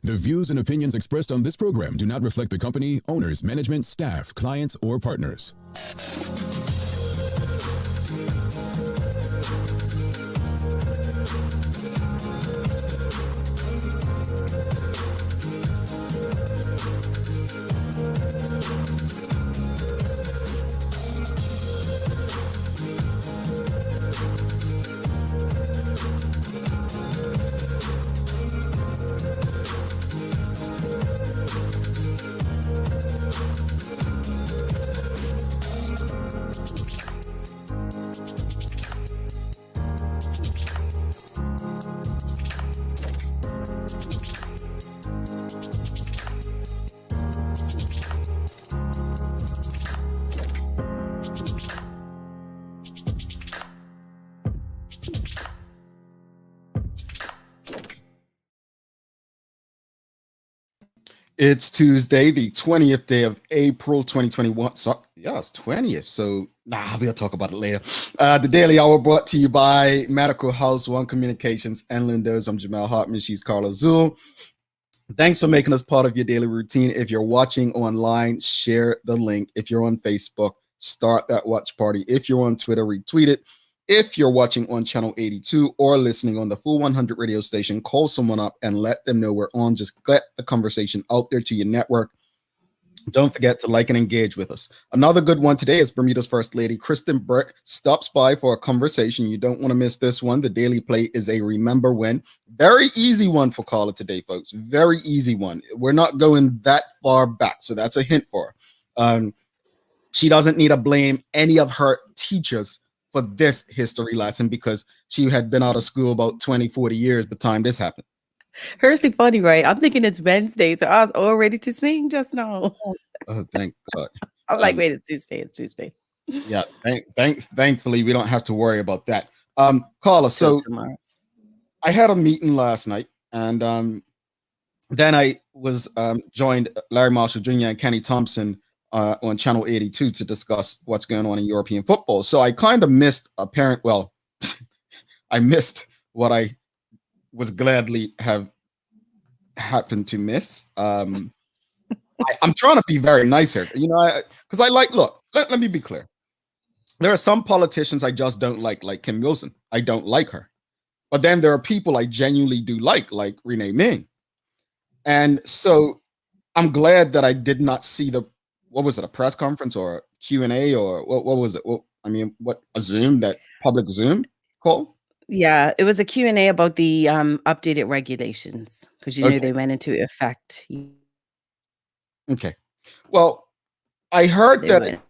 The views and opinions expressed on this program do not reflect the company, owners, management, staff, clients, or partners. It's Tuesday, the 20th day of April, 2021. So, yeah, it's 20th. So, we'll talk about it later. The Daily Hour brought to you by Medical House, One Communications, and Lindos. I'm Jamal Hartman. She's Carla Zul. Thanks for making us part of your daily routine. If you're watching online, share the link. If you're on Facebook, start that watch party. If you're on Twitter, retweet it. If you're watching on channel 82 or listening on the Full 100 radio station, call someone up and let them know we're on. Just get the conversation out there to your network. Don't forget to like and engage with us. Another good one today is Bermuda's First Lady, Kristin Burt, stops by for a conversation. You don't want to miss this one. The Daily Play is a remember when. Very easy one for Carla today, folks. Very easy one. We're not going that far back, so that's a hint for her. She doesn't need to blame any of her teachers for this history lesson because she had been out of school about 20, 40 years by the time this happened. Hersey funny, right? I'm thinking it's Wednesday, so I was all ready to sing just now. Oh, thank God. I'm like, wait, it's Tuesday. Yeah, thankfully, we don't have to worry about that. Carla, so I had a meeting last night, and then I was joined Larry Marshall Jr. and Kenny Thompson on channel 82 to discuss what's going on in European football. So I kind of missed I missed what I was gladly have happened to miss. I'm trying to be very nice here, because let me be clear. There are some politicians I just don't like Kim Wilson. I don't like her. But then there are people I genuinely do like Renee Ming. And so I'm glad that I did not see what was it, a press conference or a Q&A or what was it? A Zoom, that public Zoom call? Yeah, it was a Q&A about the updated regulations because know they went into effect. Okay. Well, I heard that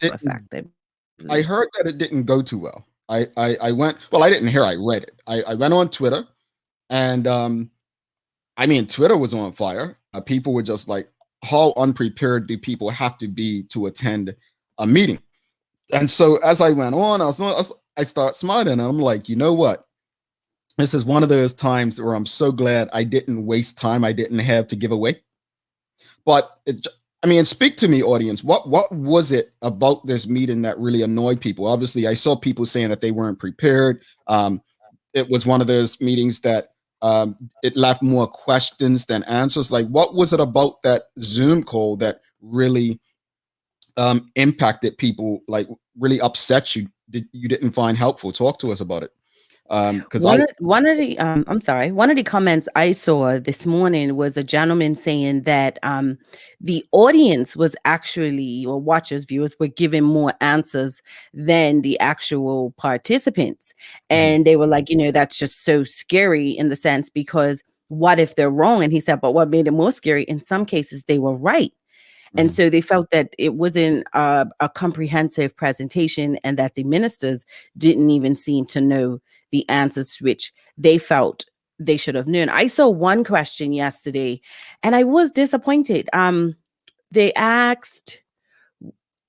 it didn't go too well. I didn't hear, I read it. I went on Twitter and Twitter was on fire. People were just like, how unprepared do people have to be to attend a meeting? And so as I went on, I start smiling and I'm like, you know what? This is one of those times where I'm so glad I didn't waste time I didn't have to give away. But speak to me, audience. What was it about this meeting that really annoyed people? Obviously, I saw people saying that they weren't prepared. It was one of those meetings that it left more questions than answers. Like, what was it about that Zoom call that really impacted people, like really upset you? You didn't find helpful? Talk to us about it. Because one of the comments I saw this morning was a gentleman saying that the audience was actually, or watchers, viewers, were giving more answers than the actual participants. And they were like, that's just so scary in the sense because what if they're wrong? And he said, but what made it more scary? In some cases, they were right. And so they felt that it wasn't a comprehensive presentation and that the ministers didn't even seem to know the answers which they felt they should have known. I saw one question yesterday and I was disappointed. They asked,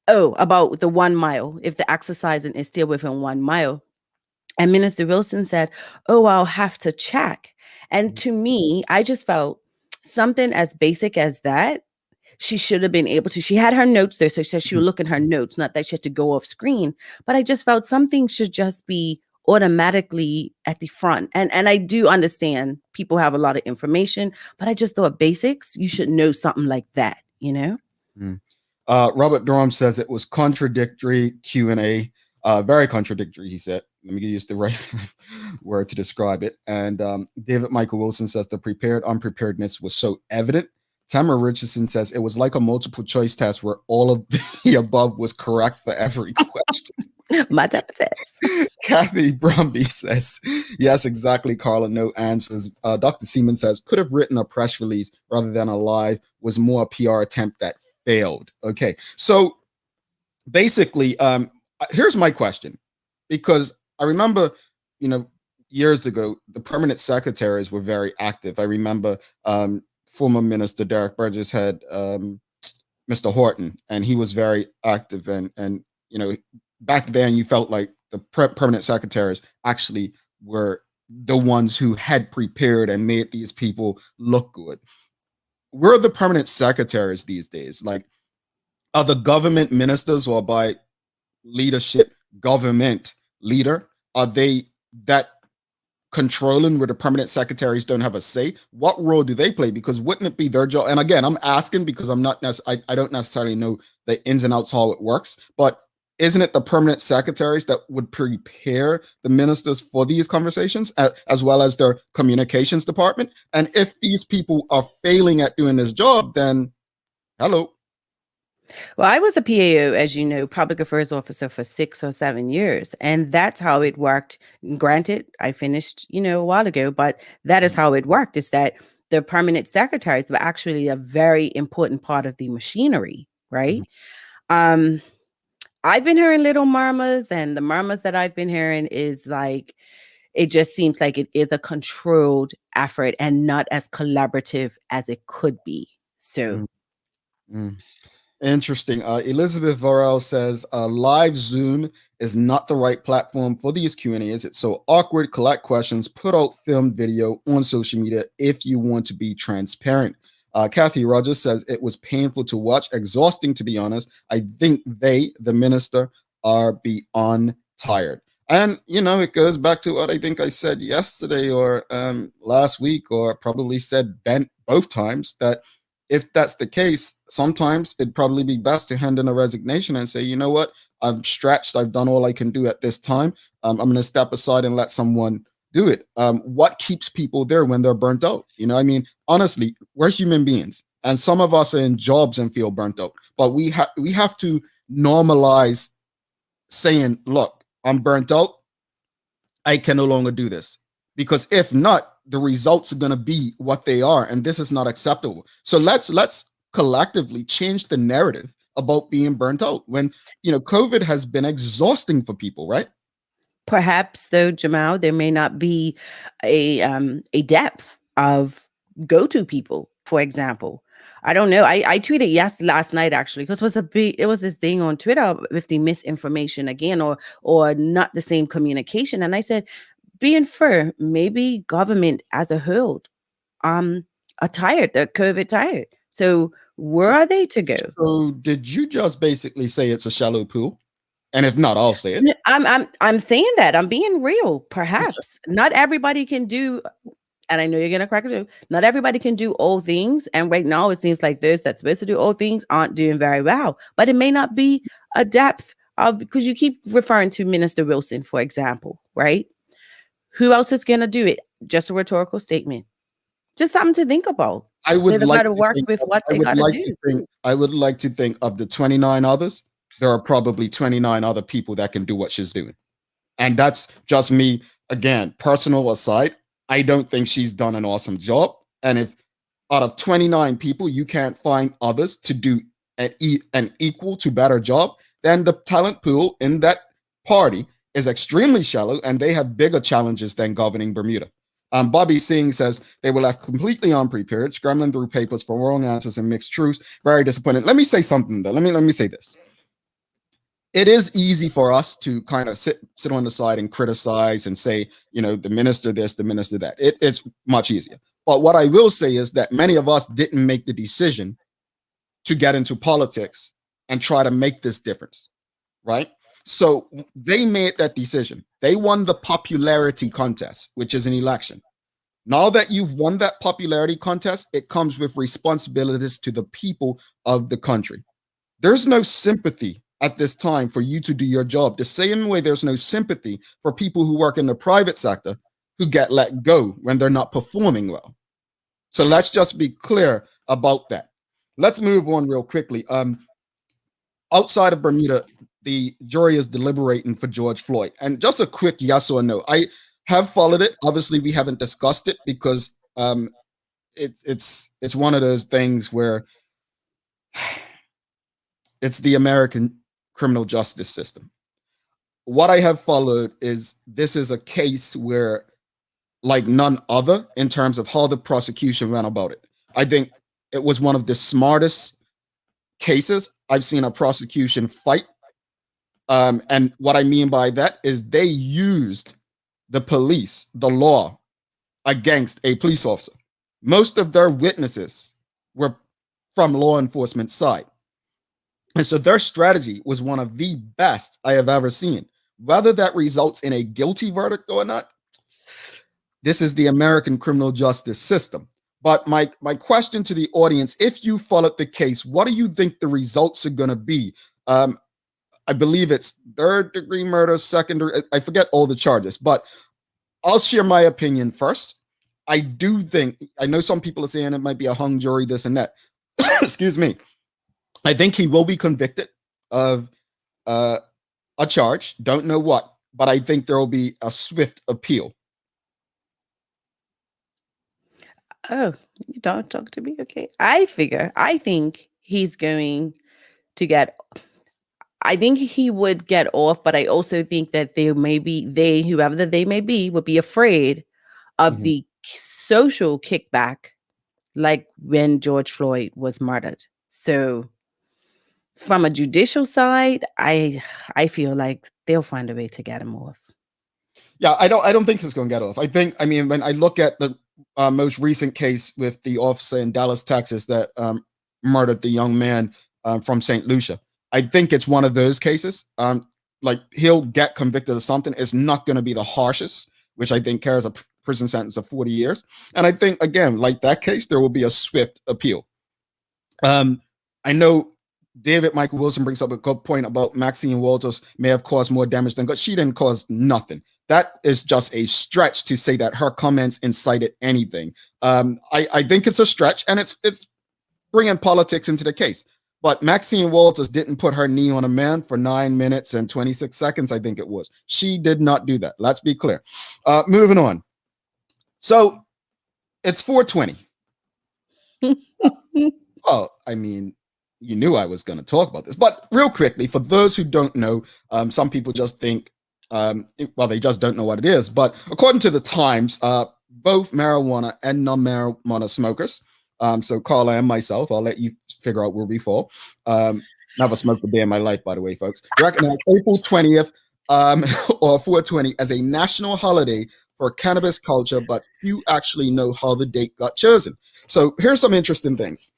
about the 1 mile, if the exercising is still within 1 mile. And Minister Wilson said, I'll have to check. And to me, I just felt something as basic as that, she should have been able to. She had her notes there, so she said she would look at her notes, not that she had to go off screen. But I just felt something should just be automatically at the front. And I do understand people have a lot of information, but I just thought basics, you should know something like that, you know? Mm. Robert Durham says it was contradictory Q&A, very contradictory, he said. Let me use the right word to describe it. And David Michael Wilson says the prepared unpreparedness was so evident. Tamara Richardson says it was like a multiple choice test where all of the above was correct for every question. My test. Kathy Brumby says, yes, exactly, Carla. No answers. Dr. Seaman says, could have written a press release rather than a live, was more a PR attempt that failed. Okay, so basically, here's my question, because I remember, years ago, the permanent secretaries were very active. I remember former Minister Derek Burgess had Mr. Horton, and he was very active. And back then, you felt like the permanent secretaries actually were the ones who had prepared and made these people look good. We're the permanent secretaries these days. Like, are the government ministers, or by leadership, government leader, are they that controlling where the permanent secretaries don't have a say? What role do they play? Because wouldn't it be their job? And again, I'm asking because I don't necessarily know the ins and outs how it works, but isn't it the permanent secretaries that would prepare the ministers for these conversations, as well as their communications department? And if these people are failing at doing this job, then hello. Well, I was a PAO, as you know, public affairs officer for 6 or 7 years, and that's how it worked. Granted, I finished, a while ago, but that is how it worked. Is that the permanent secretaries were actually a very important part of the machinery, right? Mm-hmm. I've been hearing little murmurs, and the murmurs that I've been hearing is like, it just seems like it is a controlled effort and not as collaborative as it could be. So. Mm-hmm. Interesting. Elizabeth Varel says live Zoom is not the right platform for these Q&As. It's so awkward. Collect questions, put out filmed video on social media if you want to be transparent. Kathy Rogers says it was painful to watch, exhausting to be honest. I think the minister, are beyond tired. And, it goes back to what I think I said yesterday or last week, or probably said both times, that if that's the case, sometimes it'd probably be best to hand in a resignation and say, you know what, I'm stretched. I've done all I can do at this time. I'm going to step aside and let someone do it. What keeps people there when they're burnt out? Honestly, we're human beings, and some of us are in jobs and feel burnt out. But we have to normalize saying, look, I'm burnt out. I can no longer do this. Because if not, the results are going to be what they are, and this is not acceptable. So let's collectively change the narrative about being burnt out when COVID has been exhausting for people, right? Perhaps, though, Jamal, there may not be a depth of go-to people. For example, I don't know. I tweeted last night actually, because it was this thing on Twitter with the misinformation again, or not the same communication, and I said, being fair, maybe government as a whole are tired. They're COVID tired. So where are they to go? So did you just basically say it's a shallow pool? And if not, I'll say it. I'm saying that. I'm being real. Perhaps not everybody can do, and I know you're gonna crack it too. Not everybody can do all things. And right now it seems like those that's supposed to do all things aren't doing very well. But it may not be a depth of, because you keep referring to Minister Wilson, for example, right? Who else is going to do it? Just a rhetorical statement. Just something to think about. I would so like to work with what they got to do. I would like to think of the 29 others. There are probably 29 other people that can do what she's doing. And that's just me. Again, personal aside, I don't think she's done an awesome job. And if out of 29 people, you can't find others to do an equal to better job, then the talent pool in that party is extremely shallow, and they have bigger challenges than governing Bermuda. Bobby Singh says they were left completely unprepared, scrambling through papers for wrong answers and mixed truths. Very disappointed. Let me say something though. Let me say this. It is easy for us to kind of sit on the side and criticize and say, the minister this, the minister that. It's much easier. But what I will say is that many of us didn't make the decision to get into politics and try to make this difference, right? So they made that decision. They won the popularity contest, which is an election. Now that you've won that popularity contest, it comes with responsibilities to the people of the country. There's no sympathy at this time for you to do your job. The same way there's no sympathy for people who work in the private sector who get let go when they're not performing well. So let's just be clear about that. Let's move on real quickly. Outside of Bermuda, the jury is deliberating for George Floyd. And just a quick yes or no. I have followed it. Obviously, we haven't discussed it because it's one of those things where it's the American criminal justice system. What I have followed is this is a case where, like none other, in terms of how the prosecution went about it. I think it was one of the smartest cases I've seen a prosecution fight. And what I mean by that is they used the police, the law, against a police officer. Most of their witnesses were from law enforcement side. And so their strategy was one of the best I have ever seen. Whether that results in a guilty verdict or not, this is the American criminal justice system. But my question to the audience, if you followed the case, what do you think the results are going to be? I believe it's third-degree murder, second-degree, I forget all the charges, but I'll share my opinion first. I do think, I know some people are saying it might be a hung jury, this and that. Excuse me. I think he will be convicted of a charge. Don't know what, but I think there will be a swift appeal. Oh, you don't talk to me? Okay. I think he's going to get, I think he would get off, but I also think that whoever they may be, would be afraid of the social kickback, like when George Floyd was murdered. So from a judicial side, I feel like they'll find a way to get him off. Yeah, I don't think he's going to get off. I mean, when I look at the most recent case with the officer in Dallas, Texas, that murdered the young man from St. Lucia, I think it's one of those cases. Like he'll get convicted of something. It's not going to be the harshest, which I think carries a prison sentence of 40 years. And I think, again, like that case, there will be a swift appeal. I know David Michael Wilson brings up a good point about Maxine Walters may have caused more damage than good. She didn't cause nothing. That is just a stretch to say that her comments incited anything. I think it's a stretch, and it's bringing politics into the case. But Maxine Walters didn't put her knee on a man for 9 minutes and 26 seconds, I think it was. She did not do that. Let's be clear. Moving on. So it's 420. Oh, I mean, you knew I was going to talk about this. But real quickly, for those who don't know, some people just think, they just don't know what it is. But according to the Times, both marijuana and non-marijuana smokers, so Carla and myself, I'll let you figure out where we fall. Never smoked a day in my life, by the way, folks. Recognize April 20th or 420 as a national holiday for cannabis culture, but few actually know how the date got chosen. So here's some interesting things.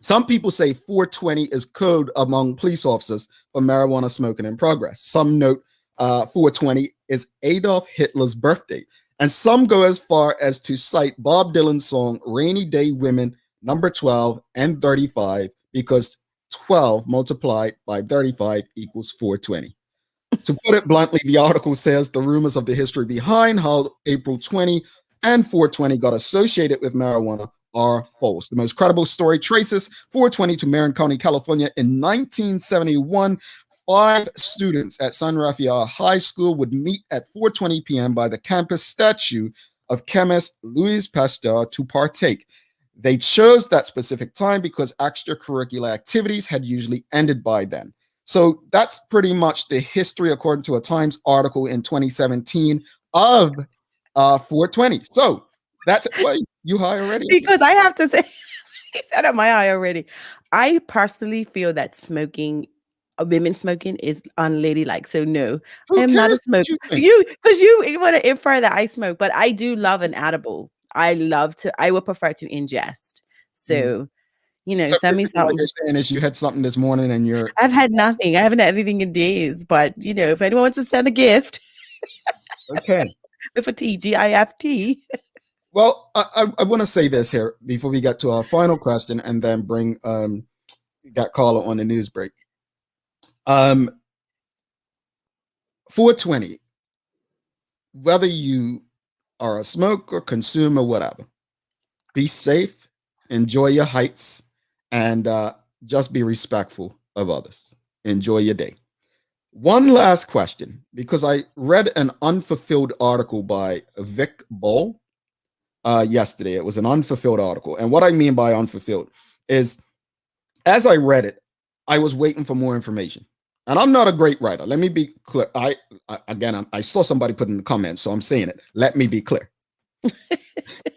Some people say 420 is code among police officers for marijuana smoking in progress. Some note 420 is Adolf Hitler's birthday. And some go as far as to cite Bob Dylan's song Rainy Day Women, number 12 and 35, because 12 multiplied by 35 equals 420. To put it bluntly, the article says the rumors of the history behind how April 20 and 420 got associated with marijuana are false. The most credible story traces 420 to Marin County, California in 1971. 5 students at San Rafael High School would meet at 4:20 p.m. by the campus statue of chemist Louis Pasteur to partake. They chose that specific time because extracurricular activities had usually ended by then. So that's pretty much the history, according to a Times article in 2017 of 420. So that's why you high already. Because I have to say, he said at my eye already. I personally feel that women smoking is unladylike. So no, I am not a smoker. Because you want to infer that I smoke, but I do love an edible. I would prefer to ingest. So So send me basically what you're something. saying is you had something this morning and you're I've had nothing. I haven't had anything in days, but if anyone wants to send a gift okay. with a TGIFT. Well, I want to say this here before we get to our final question and then bring got Carla on the news break. 420, whether you are a smoker, consumer, whatever, be safe, enjoy your heights, and just be respectful of others. Enjoy your day. One last question, because I read an unfulfilled article by Vic Ball yesterday. It was an unfulfilled article. And what I mean by unfulfilled is, as I read it, I was waiting for more information. And I'm not a great writer. Let me be clear. I saw somebody put in the comments, so I'm saying it. Let me be clear.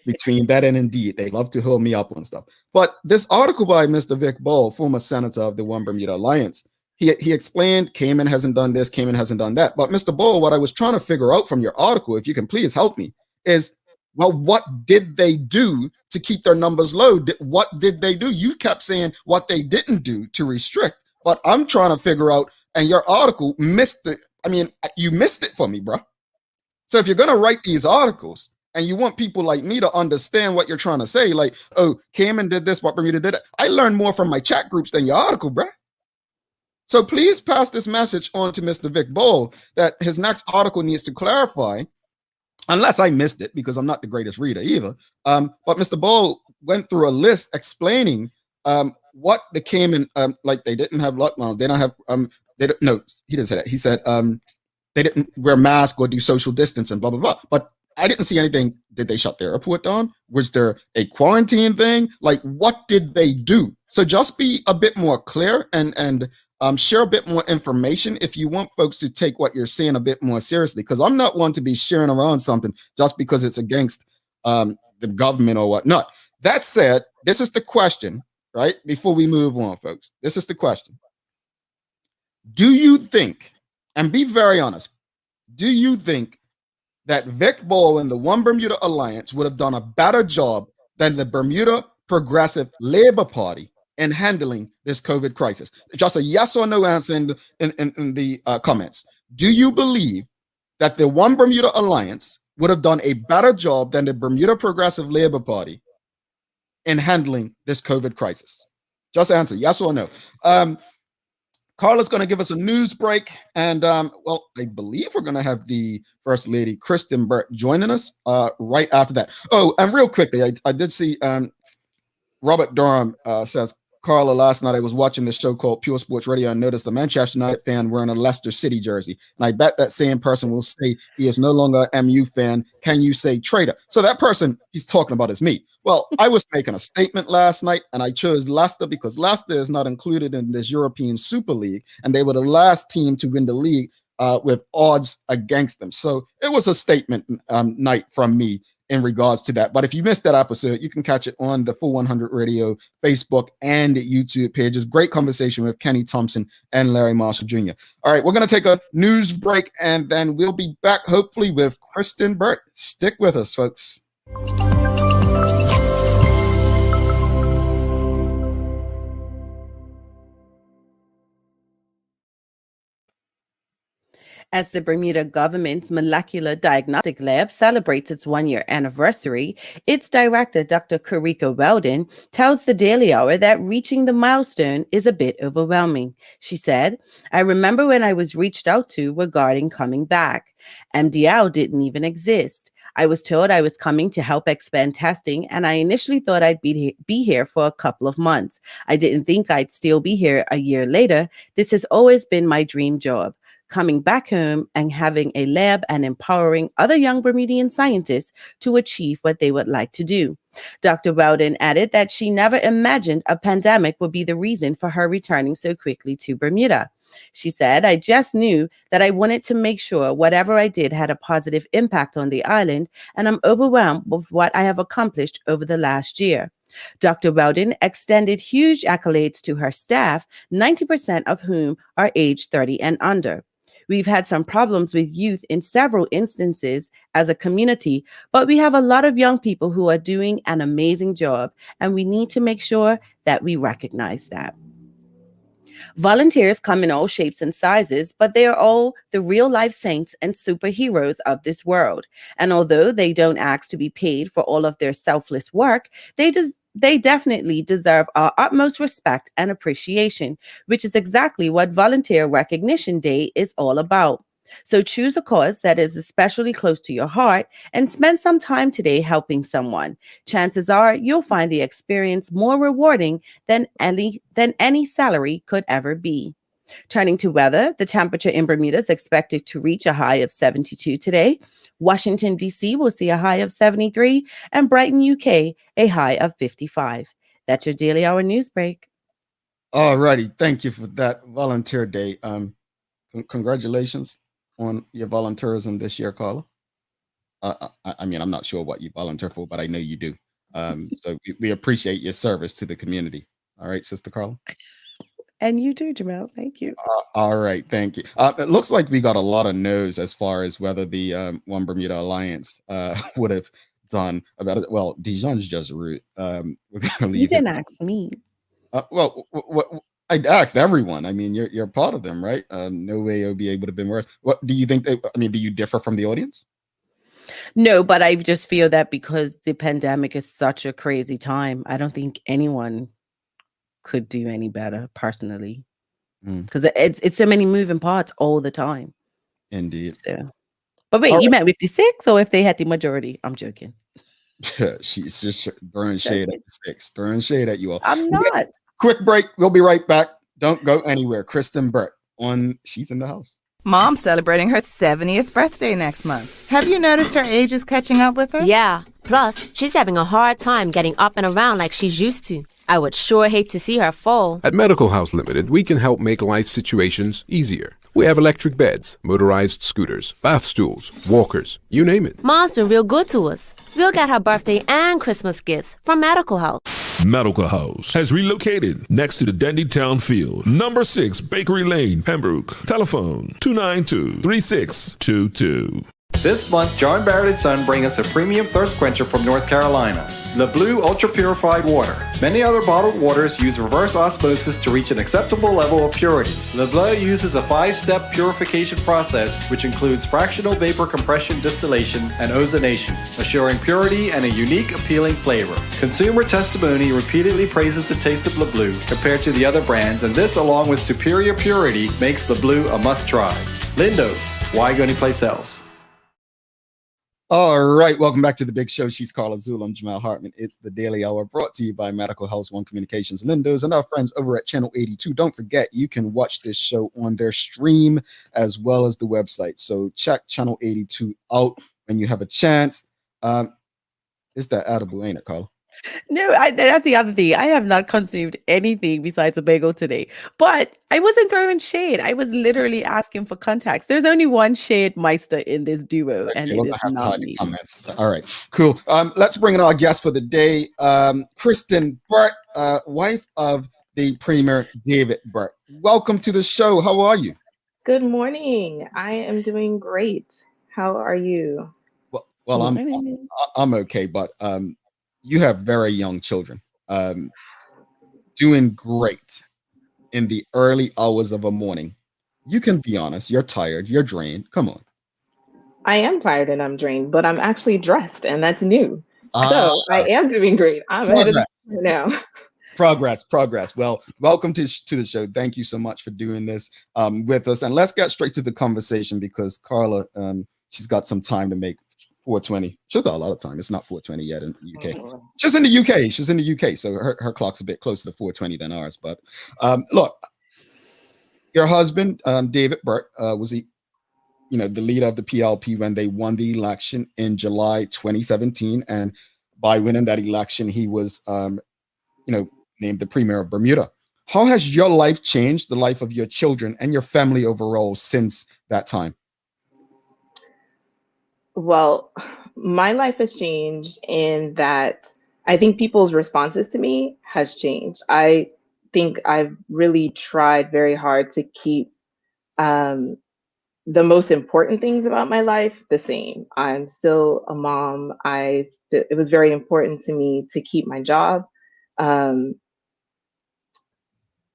Between that and Indeed, they love to hold me up on stuff. But this article by Mr. Vic Ball, former senator of the One Bermuda Alliance, he explained Cayman hasn't done this, Cayman hasn't done that. But Mr. Ball, what I was trying to figure out from your article, if you can please help me, is, well, what did they do to keep their numbers low? What did they do? You kept saying what they didn't do to restrict, but I'm trying to figure out, and your article missed it. I mean, you missed it for me, bro. So if you're going to write these articles and you want people like me to understand what you're trying to say, like, oh, Cayman did this, what Bermuda did that, I learned more from my chat groups than your article, bro. So please pass this message on to Mr. Vic Ball that his next article needs to clarify, unless I missed it because I'm not the greatest reader either. But Mr. Ball went through a list explaining what the Cayman, like they didn't have lockdowns. They don't have, no, he didn't say that. He said they didn't wear masks or do social distance and blah, blah, blah. But I didn't see anything. Did they shut the airport down? Was there a quarantine thing? Like, what did they do? So just be a bit more clear and share a bit more information if you want folks to take what you're saying a bit more seriously, because I'm not one to be sharing around something just because it's against the government or whatnot. That said, this is the question, right? Before we move on, folks, this is the question. Do you think, and be very honest, do you think that Vic Ball and the One Bermuda Alliance would have done a better job than the Bermuda Progressive Labor Party in handling this COVID crisis? Just a yes or no answer in the comments. Do you believe that the One Bermuda Alliance would have done a better job than the Bermuda Progressive Labor Party in handling this COVID crisis? Just answer yes or no. Carla's going to give us a news break, and well, I believe we're going to have the First Lady Kristin Burt joining us right after that. Oh, and real quickly, I did see Robert Durham says, Carla, last night I was watching this show called Pure Sports Radio and noticed a Manchester United fan wearing a Leicester City jersey. And I bet that same person will say he is no longer a MU fan. Can you say traitor? So that person he's talking about is me. Well, I was making a statement last night and I chose Leicester because Leicester is not included in this European Super League. And they were the last team to win the league with odds against them. So it was a statement night from me in regards to that. But if you missed that episode, you can catch it on the Full 100 Radio Facebook and YouTube pages. Great conversation with Kenny Thompson and Larry Marshall Jr. All right, we're going to take a news break and then we'll be back hopefully with Kristin Burt. Stick with us, folks. As the Bermuda government's molecular diagnostic lab celebrates its one-year anniversary, its director, Dr. Karika Weldon, tells the Daily Hour that reaching the milestone is a bit overwhelming. She said, I remember when I was reached out to regarding coming back. MDL didn't even exist. I was told I was coming to help expand testing, and I initially thought I'd be here for a couple of months. I didn't think I'd still be here a year later. This has always been my dream job. Coming back home and having a lab and empowering other young Bermudian scientists to achieve what they would like to do. Dr. Weldon added that she never imagined a pandemic would be the reason for her returning so quickly to Bermuda. She said, I just knew that I wanted to make sure whatever I did had a positive impact on the island, and I'm overwhelmed with what I have accomplished over the last year. Dr. Weldon extended huge accolades to her staff, 90% of whom are age 30 and under. We've had some problems with youth in several instances as a community, but we have a lot of young people who are doing an amazing job, and we need to make sure that we recognize that. Volunteers come in all shapes and sizes, but they are all the real life saints and superheroes of this world. And although they don't ask to be paid for all of their selfless work, they definitely deserve our utmost respect and appreciation, which is exactly what Volunteer Recognition Day is all about. So choose a cause that is especially close to your heart and spend some time today helping someone. Chances are you'll find the experience more rewarding than any salary could ever be. Turning to weather, the temperature in Bermuda is expected to reach a high of 72 today. Washington, D.C. will see a high of 73, and Brighton, UK, a high of 55. That's your Daily Hour news break. All righty. Thank you for that volunteer day. Congratulations on your volunteerism this year, Carla. I mean, I'm not sure what you volunteer for, but I know you do. So we appreciate your service to the community. All right, Sister Carla. And you too, Jamel. Thank you. All right, thank you. It looks like we got a lot of no's as far as whether the One Bermuda Alliance would have done about it. Well, Dijon's just rude. We're gonna leave. You didn't ask me. Well, I asked everyone. I mean, you're part of them, right? No way it would be able to have been worse. What do you think? Do you differ from the audience? No, but I just feel that because the pandemic is such a crazy time, I don't think anyone could do any better personally, because it's so many moving parts all the time. Indeed. So, but wait, you meant with the six, or if they had the majority? I'm joking. She's just throwing shade at the six, throwing shade at you all. I'm not. Quick break. We'll be right back. Don't go anywhere. Kristin Burt she's in the house. Mom's celebrating her 70th birthday next month. Have you noticed her age is catching up with her? Yeah. Plus, she's having a hard time getting up and around like she's used to. I would sure hate to see her fall. At Medical House Limited, we can help make life situations easier. We have electric beds, motorized scooters, bath stools, walkers, you name it. Mom's been real good to us. We'll get her birthday and Christmas gifts from Medical House. Medical House has relocated next to the Dendy Town Field, number 6 Bakery Lane, Pembroke. Telephone 292-3622. This month, John Barrett & Son bring us a premium thirst quencher from North Carolina, Le Bleu Ultra Purified Water. Many other bottled waters use reverse osmosis to reach an acceptable level of purity. Le Bleu uses a 5-step purification process which includes fractional vapor compression distillation and ozonation, assuring purity and a unique, appealing flavor. Consumer testimony repeatedly praises the taste of Le Bleu compared to the other brands, and this, along with superior purity, makes Le Bleu a must-try. Lindo's, why go anyplace else? All right, welcome back to the big show. She's Carla Zul. I'm Jamal Hartman. It's the Daily Hour brought to you by Medical House One Communications, Lindo's, and our friends over at Channel 82. Don't forget, you can watch this show on their stream as well as the website. So check Channel 82 out when you have a chance. It's that edible, ain't it, Carla? No, that's the other thing. I have not consumed anything besides a bagel today. But I wasn't throwing shade. I was literally asking for context. There's only one shade meister in this duo, and it is not me. All right, cool. Let's bring in our guest for the day, Kristin Burt, wife of the Premier David Burt. Welcome to the show. How are you? Good morning. I am doing great. How are you? Well, I'm okay, but you have very young children, doing great in the early hours of a morning. You can be honest. You're tired. You're drained. Come on. I am tired and I'm drained, but I'm actually dressed, and that's new. So I am doing great. I'm ahead of the now. Progress. Well, welcome to the show. Thank you so much for doing this with us. And let's get straight to the conversation because Carla, she's got some time to make 4:20. She's got a lot of time. It's not 4:20 yet in the UK. She's in the UK. So her clock's a bit closer to 4:20 than ours. But look, your husband, David Burt, was the leader of the PLP when they won the election in July 2017. And by winning that election, he was, named the Premier of Bermuda. How has your life changed, the life of your children and your family overall since that time? Well, my life has changed in that I think people's responses to me has changed. I think I've really tried very hard to keep the most important things about my life, the same. I'm still a mom. It was very important to me to keep my job. Um,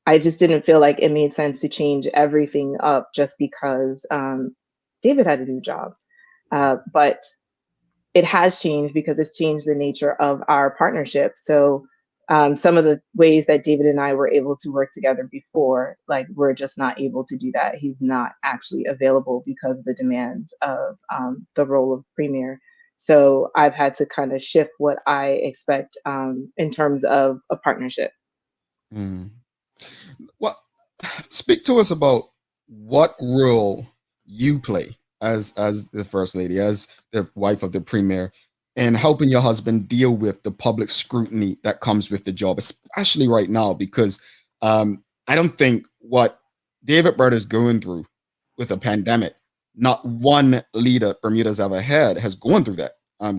I just didn't feel like it made sense to change everything up just because David had a new job. But it has changed because it's changed the nature of our partnership. So some of the ways that David and I were able to work together before, like we're just not able to do that. He's not actually available because of the demands of the role of premier. So I've had to kind of shift what I expect in terms of a partnership. Mm. Well, speak to us about what role you play as the first lady, as the wife of the premier, in helping your husband deal with the public scrutiny that comes with the job, especially right now, because I don't think what David Burt is going through with a pandemic, not one leader Bermuda's ever had has gone through that.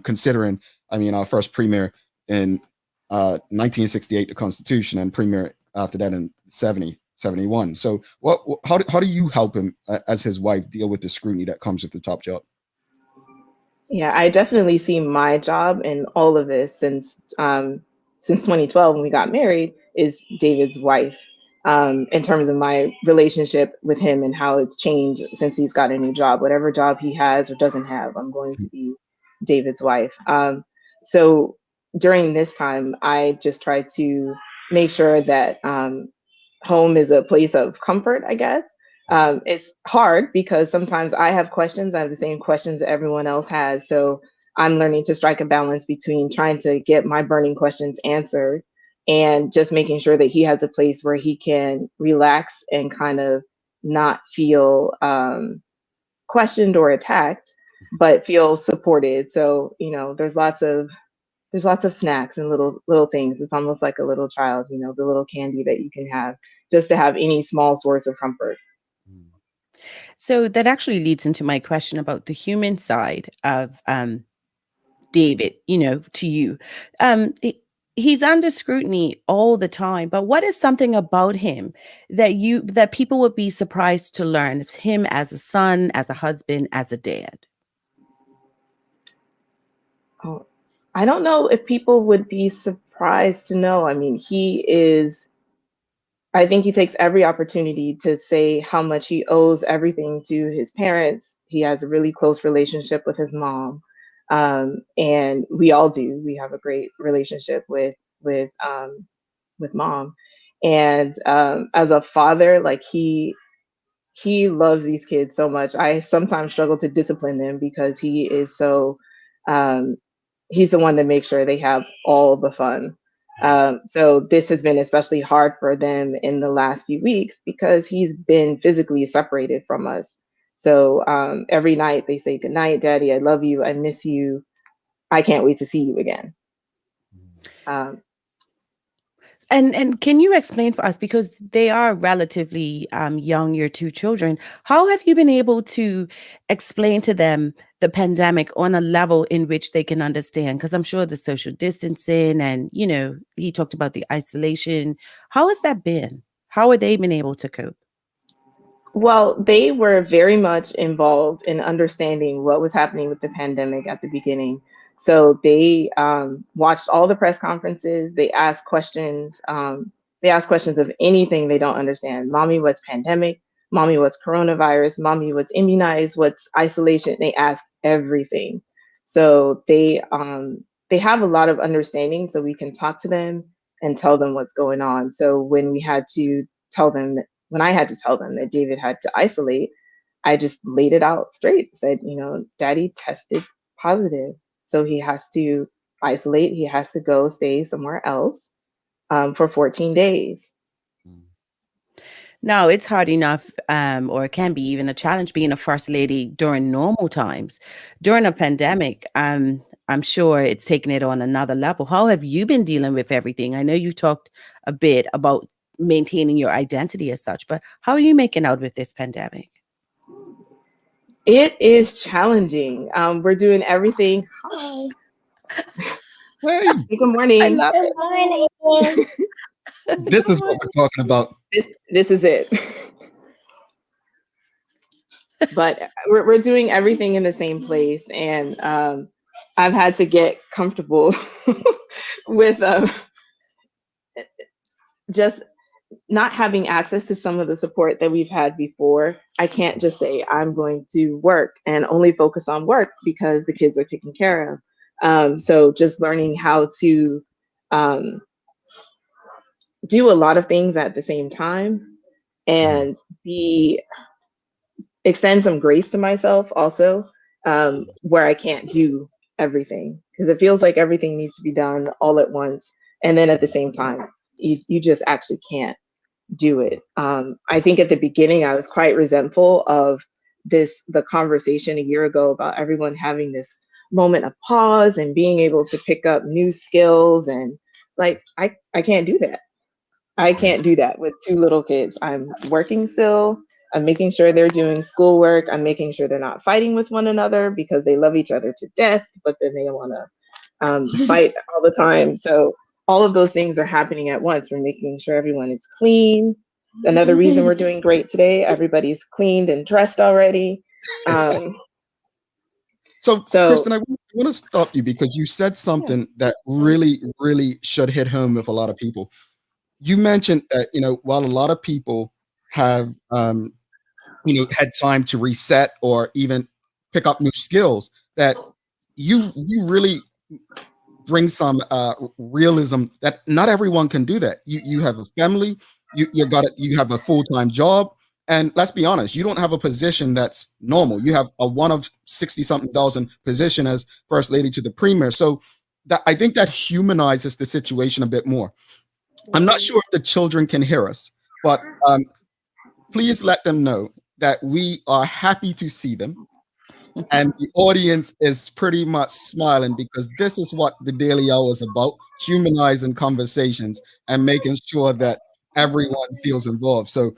Considering, I mean, our first premier in 1968, the Constitution, and premier after that in 71. So how do you help him as his wife deal with the scrutiny that comes with the top job? Yeah, I definitely see my job in all of this since 2012 when we got married is David's wife. In terms of my relationship with him and how it's changed since he's got a new job. Whatever job he has or doesn't have, I'm going to be David's wife. So during this time, I just try to make sure that home is a place of comfort, I guess. It's hard because sometimes I have questions. I have the same questions that everyone else has. So I'm learning to strike a balance between trying to get my burning questions answered and just making sure that he has a place where he can relax and kind of not feel questioned or attacked, but feel supported. So, there's lots of snacks and little things. It's almost like a little child, the little candy that you can have just to have any small source of comfort. So that actually leads into my question about the human side of David, to you. He's under scrutiny all the time, but what is something about him that people would be surprised to learn of him as a son, as a husband, as a dad? Oh, I don't know if people would be surprised to know. I mean, I think he takes every opportunity to say how much he owes everything to his parents. He has a really close relationship with his mom. And we all do. We have a great relationship with mom. And as a father, like he loves these kids so much. I sometimes struggle to discipline them because he is so he's the one that makes sure they have all the fun. So this has been especially hard for them in the last few weeks because he's been physically separated from us. So every night they say, "Good night, Daddy. I love you. I miss you. I can't wait to see you again." And can you explain for us, because they are relatively young, your two children, how have you been able to explain to them the pandemic on a level in which they can understand? Because I'm sure the social distancing and, he talked about the isolation. How has that been? How have they been able to cope? Well, they were very much involved in understanding what was happening with the pandemic at the beginning. So they watched all the press conferences. They asked questions. They asked questions of anything they don't understand. Mommy, what's pandemic? Mommy, what's coronavirus? Mommy, what's immunized? What's isolation? They ask everything. So they have a lot of understanding. So we can talk to them and tell them what's going on. So when I had to tell them that David had to isolate, I just laid it out straight. Said, Daddy tested positive. So he has to isolate. He has to go stay somewhere else for 14 days. No, it's hard enough, or it can be even a challenge being a first lady during normal times. During a pandemic, I'm sure it's taken it on another level. How have you been dealing with everything? I know you talked a bit about maintaining your identity as such, but how are you making out with this pandemic? It is challenging. We're doing everything. Hi. Hey, Good morning. I love it. this is what we're talking about. This is it. but we're doing everything in the same place, and I've had to get comfortable with just not having access to some of the support that we've had before. I can't just say I'm going to work and only focus on work because the kids are taken care of. So just learning how to do a lot of things at the same time and extend some grace to myself also, where I can't do everything, because it feels like everything needs to be done all at once. And then at the same time, you just actually can't do it. I think at the beginning, I was quite resentful of the conversation a year ago about everyone having this moment of pause and being able to pick up new skills. And like, I can't do that. I can't do that with 2 little kids. I'm working still. I'm making sure they're doing schoolwork. I'm making sure they're not fighting with one another because they love each other to death, but then they want to fight all the time. So all of those things are happening at once. We're making sure everyone is clean. Another reason we're doing great today, everybody's cleaned and dressed already. So Kristin, I want to stop you because you said something that really, really should hit home with a lot of people. You mentioned that, while a lot of people have, had time to reset or even pick up new skills, that you really bring some realism that not everyone can do that. You have a family, you have a full-time job, and let's be honest, you don't have a position that's normal. You have a one of 60-something thousand position as First Lady to the Premier. So that I think that humanizes the situation a bit more. I'm not sure if the children can hear us, but please let them know that we are happy to see them. And the audience is pretty much smiling because this is what the Daily Hour is about, humanizing conversations and making sure that everyone feels involved. So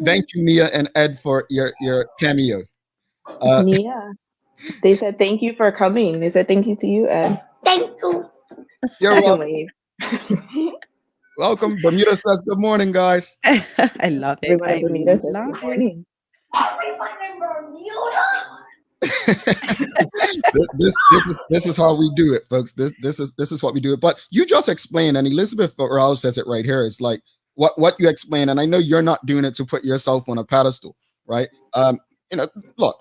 thank you, Mia and Ed, for your cameo. Mia, they said thank you for coming. They said thank you to you, Ed. Thank you. You're welcome. Welcome. Bermuda says good morning, guys. I love it. Everyone in Bermuda says good morning. Everyone in Bermuda. This is how we do it, folks. This is what we do it. But you just explained, and Elizabeth Rouse says it right here. It's like what you explain, and I know you're not doing it to put yourself on a pedestal, right? Look,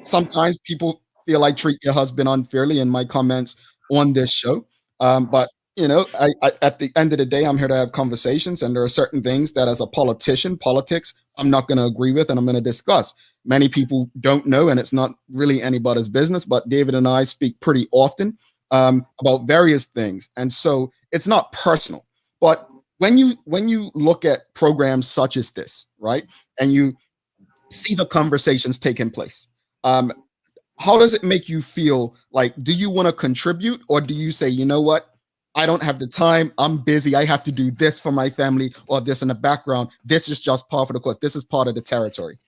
sometimes people feel I treat your husband unfairly in my comments on this show, but I at the end of the day, I'm here to have conversations, and there are certain things that as a politician, politics, I'm not going to agree with, and I'm going to discuss. Many people don't know, and it's not really anybody's business, but David and I speak pretty often about various things. And so it's not personal. But when you look at programs such as this, right, and you see the conversations taking place, how does it make you feel? Like, do you want to contribute, or do you say, you know what? I don't have the time. I'm busy. I have to do this for my family, or this in the background. This is just part of the course. This is part of the territory.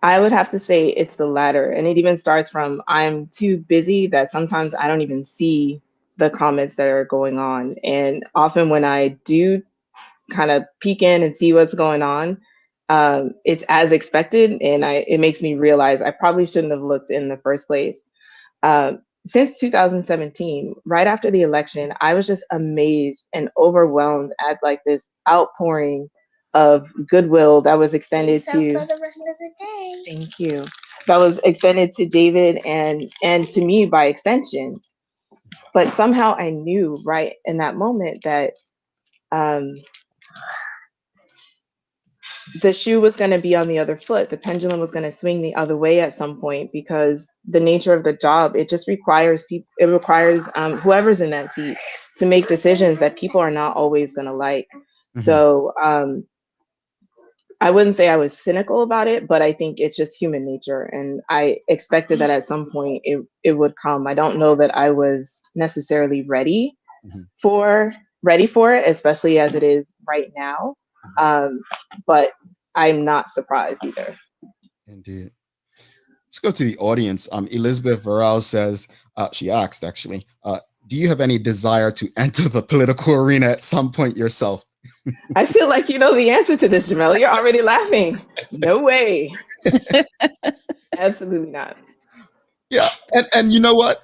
I would have to say it's the latter. And it even starts from I'm too busy that sometimes I don't even see the comments that are going on. And often when I do kind of peek in and see what's going on, it's as expected. And it makes me realize I probably shouldn't have looked in the first place. Since 2017, right after the election, I was just amazed and overwhelmed at like this outpouring of goodwill that was extended to for the rest of the day. Thank you. That was extended to David and to me by extension. But somehow I knew right in that moment that the shoe was going to be on the other foot. The pendulum was going to swing the other way at some point, because the nature of the job, it just requires people, it requires whoever's in that seat to make decisions that people are not always going to like. Mm-hmm. So I wouldn't say I was cynical about it, but I think it's just human nature. And I expected that at some point it would come. I don't know that I was necessarily ready for it, especially as it is right now. But I'm not surprised either. Indeed. Let's go to the audience. Elizabeth Varel says, she asked actually, do you have any desire to enter the political arena at some point yourself? I feel like you know the answer to this, Jamel. You're already laughing. No way. Absolutely not. Yeah, and you know what?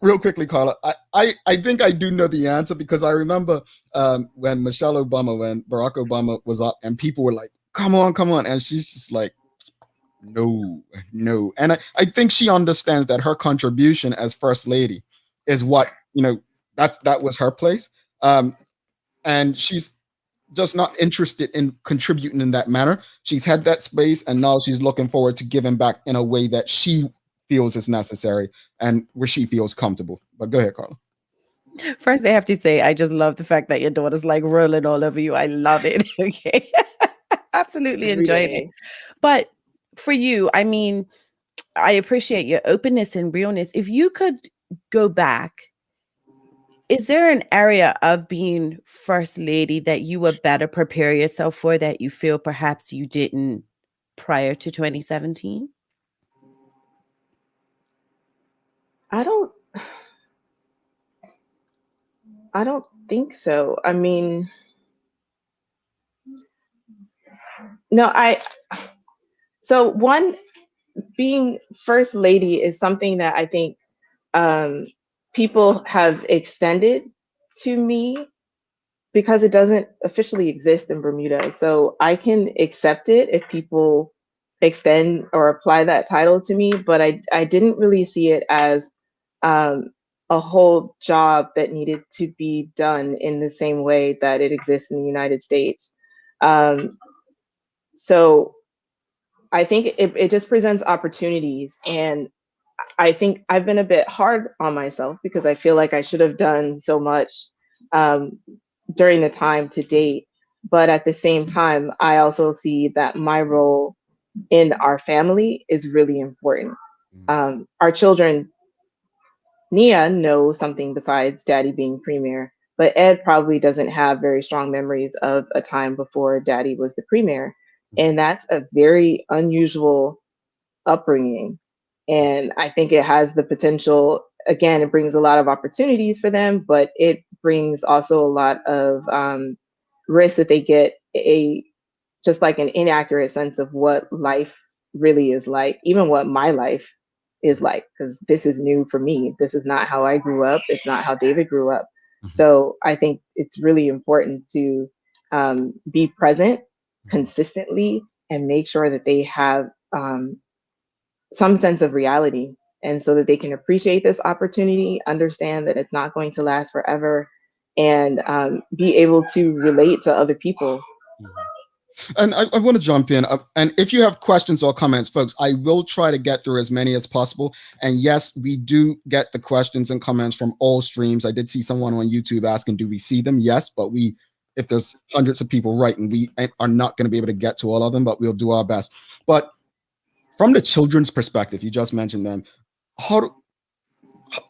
Real quickly, Carla, I think I do know the answer because I remember when Barack Obama was up, and people were like, "Come on," and she's just like, "No, no." And I think she understands that her contribution as first lady is what that was her place, and she's just not interested in contributing in that manner. She's had that space, and now she's looking forward to giving back in a way that she feels is necessary and where she feels comfortable. But go ahead, Carla. First, I have to say, I just love the fact that your daughter's like rolling all over you. I love it. Okay. Absolutely Every enjoying it. day. But for you, I mean, I appreciate your openness and realness. If you could go back, is there an area of being first lady that you would better prepare yourself for that you feel perhaps you didn't prior to 2017? I don't think so. I mean, no, so one, being first lady is something that I think people have extended to me because it doesn't officially exist in Bermuda. So I can accept it if people extend or apply that title to me, but I didn't really see it as a whole job that needed to be done in the same way that it exists in the United States. So I think it just presents opportunities. And I think I've been a bit hard on myself because I feel like I should have done so much during the time to date. But at the same time, I also see that my role in our family is really important. Our children, Nia knows something besides daddy being premier, but Ed probably doesn't have very strong memories of a time before daddy was the premier. And that's a very unusual upbringing. And I think it has the potential, again, it brings a lot of opportunities for them, but it brings also a lot of risk that they get just like an inaccurate sense of what life really is like, even what my life is like, because this is new for me. This is not how I grew up. It's not how David grew up. So I think it's really important to be present consistently and make sure that they have some sense of reality, and so that they can appreciate this opportunity, understand that it's not going to last forever, and be able to relate to other people. And I want to jump in. And if you have questions or comments, folks, I will try to get through as many as possible. And yes, we do get the questions and comments from all streams. I did see someone on YouTube asking, do we see them? Yes, but if there's hundreds of people writing, we are not going to be able to get to all of them, but we'll do our best. But from the children's perspective, you just mentioned them.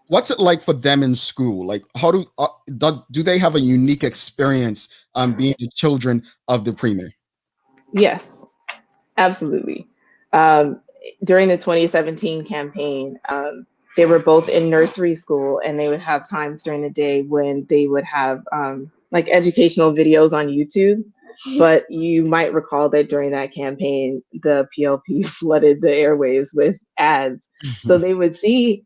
What's it like for them in school? Like, how do they have a unique experience being the children of the premier? Yes, absolutely. During the 2017 campaign, they were both in nursery school, and they would have times during the day when they would have like educational videos on YouTube. But you might recall that during that campaign, the PLP flooded the airwaves with ads. So they would see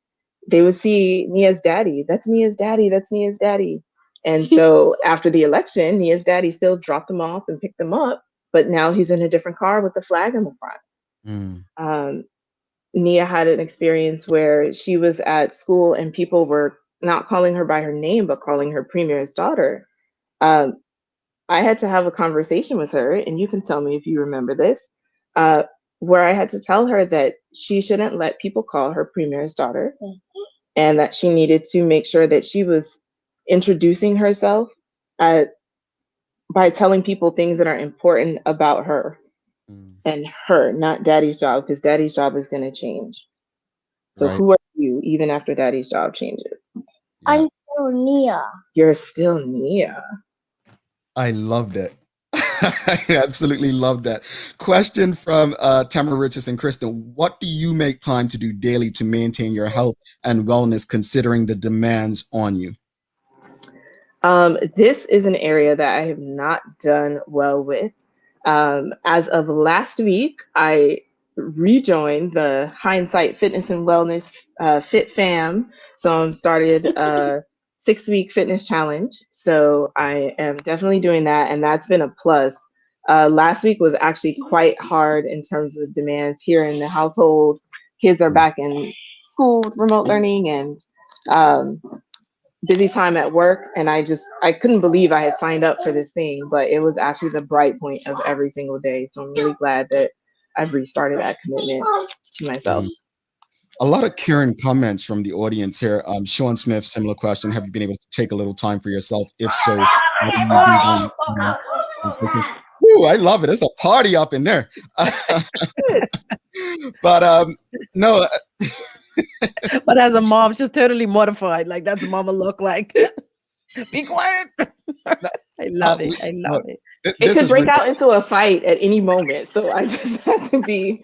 Nia's daddy. That's Nia's daddy. That's Nia's daddy. And so after the election, Nia's daddy still dropped them off and picked them up, but now he's in a different car with the flag in the front. Nia had an experience where she was at school and people were not calling her by her name, but calling her premier's daughter. I had to have a conversation with her, and you can tell me if you remember this, where I had to tell her that she shouldn't let people call her premier's daughter, and that she needed to make sure that she was introducing herself by telling people things that are important about her and her, not daddy's job, because daddy's job is going to change. So Right. who are you even after daddy's job changes? I'm still Nia. You're still Nia. I loved it. I absolutely love that. Question from Tamara Richardson. Kristin, what do you make time to do daily to maintain your health and wellness considering the demands on you? This is an area that I have not done well with. As of last week, I rejoined the Hindsight Fitness and Wellness Fit Fam. So I'm started a 6-week fitness challenge. So I am definitely doing that, and that's been a plus. Last week was actually quite hard in terms of demands here in the household. Kids are back in school, remote learning, and busy time at work, and I couldn't believe I had signed up for this thing, but it was actually the bright point of every single day. So I'm really glad that I've restarted that commitment to myself. A lot of caring comments from the audience here. Sean Smith, similar question. Have you been able to take a little time for yourself? If so, what do you do? Ooh, I love it. It's a party up in there. But no. But as a mom, she's totally mortified. Like, that's mama look like. Be quiet. I love it. I love it. It could break out into a fight at any moment, so I just have to be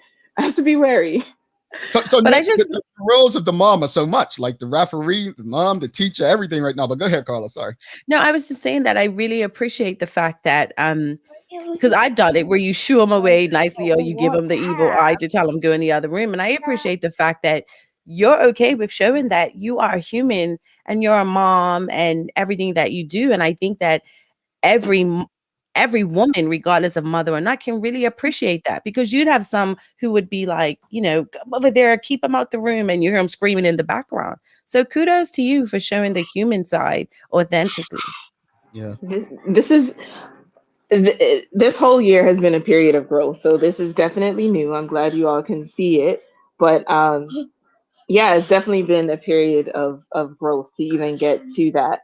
wary. So but the roles of the mom are so much, like the referee, the mom, the teacher, everything right now. But go ahead, Carla. Sorry. No, I was just saying that I really appreciate the fact that because I've done it where you shoo them away nicely or you give them the evil eye to tell them go in the other room. And I appreciate the fact that you're okay with showing that you are human and you're a mom and everything that you do. And I think that every woman, regardless of mother or not, can really appreciate that, because you'd have some who would be like, come over there, keep them out the room, and you hear them screaming in the background. So kudos to you for showing the human side authentically. Yeah. This whole year has been a period of growth. So this is definitely new. I'm glad you all can see it. But yeah, it's definitely been a period of growth to even get to that.